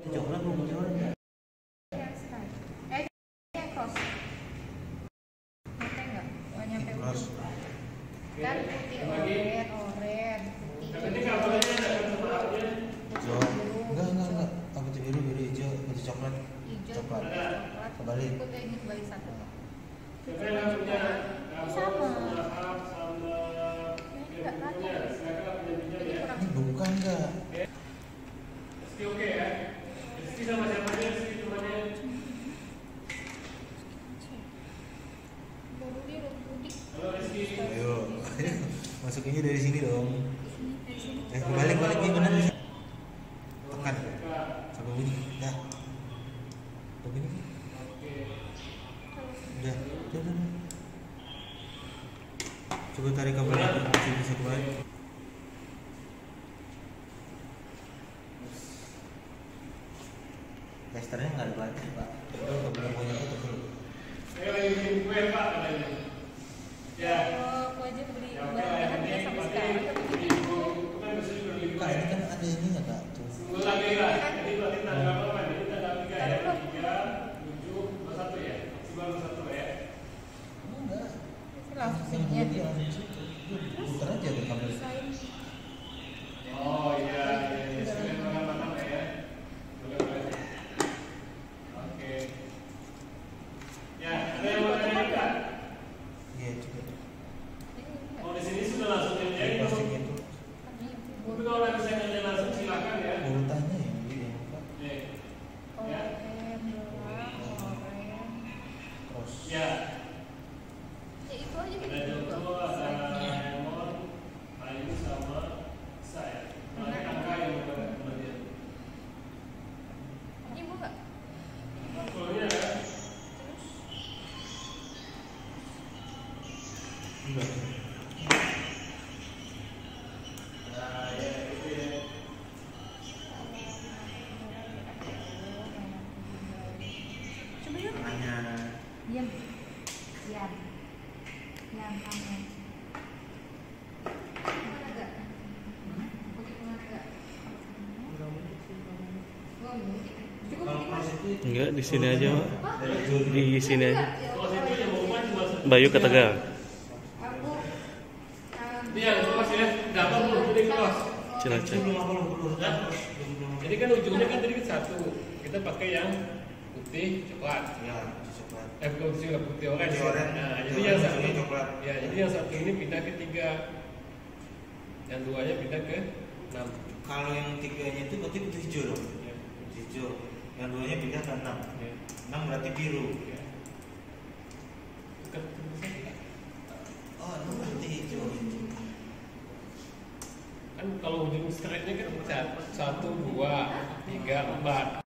Coklat belum coklat enggak? Cross. Nyampe enggak? Oh, nyampe Cross. Kan putih oren, putih. Hijau. Enggak. Apa itu biru hijau, putih coklat. Hijau, Coklat. coklat. Kebalik. Putih ini kebalik satu. Sama. Ini enggak rata. Ini kurang. Ini bukan enggak? Oke ya. Rizky sama siapa aja? Rizky temannya. Baru dia udah putih. Halo Rizky. Ayo. Masukinnya dari sini dong. Dari sini. Balik ini benar. Tekan. Sampai bunyi. Dah. Begini. Udah. Coba tarik kabelnya masih bisa kembali. Testernya nggak ada lagi Pak. Itu kabel punya itu dulu. Saya lagi bikin kue Pak katanya. Ya. Aku aja beli barang dia sampai sekarang. Itu kan biasanya juga lebih Kak, ini kan ada ini nggak Kak? Tuh. Sebelum lagi lah. Jadi berarti tanggal berapa nih? Tanggal 3 ya. 3, 7, 21 ya. Maksimal 21 ya. Enggak. Langsung Yang sini. dia langsung situ. Putar aja tuh kabel. Oh iya. Sekalian makan-makan ya. Boleh. Oke. Ya, ada yang mau tanya Kak? Iya juga. Oh di sini sudah langsung Ini jadi. plastiknya tuh Tapi kalau nggak bisa nanya langsung silakan ya. urutannya yang ini Pak. Ya. Cross. Ya. Ya itu aja Ada gitu. Joko, ada Lemon, Ayu sama saya. Ada angka yang kemudian. Ini buka. Kalau ini ada. Enggak. Nah, ya itu ya. Coba yuk. Tengahnya. Diam. Kamu. Mana gak? Putih mana gak? Cukup Kalau putih cross mas. itu Enggak, di sini aja, Pak. Di sini aja. Kalau situ yang mau rumah cuma satu. Bayu ke Tegal. Aku Ini yang kelas ya, dapat belum? Jadi kelas. Cilacap. 50. Nah, jadi kan ujungnya kan tadi kan satu. Kita pakai yang putih coklat. Ya, coklat. Bukan putih coklat, putih orange. Putih orange. Nah, jadi Putih yang orange satu sama coklat. Ya, jadi yang satu ini pindah ke 3. Yang duanya pindah ke 6. Kalau yang tiganya itu berarti putih hijau dong. Ya. Putih hijau. Yang duanya pindah ke 6. Ya. 6 berarti biru. Ya. Bukan tulisan ya. Oh, 6 berarti hijau. Kan kalau ujung straightnya kan 1, 2, 3, 4.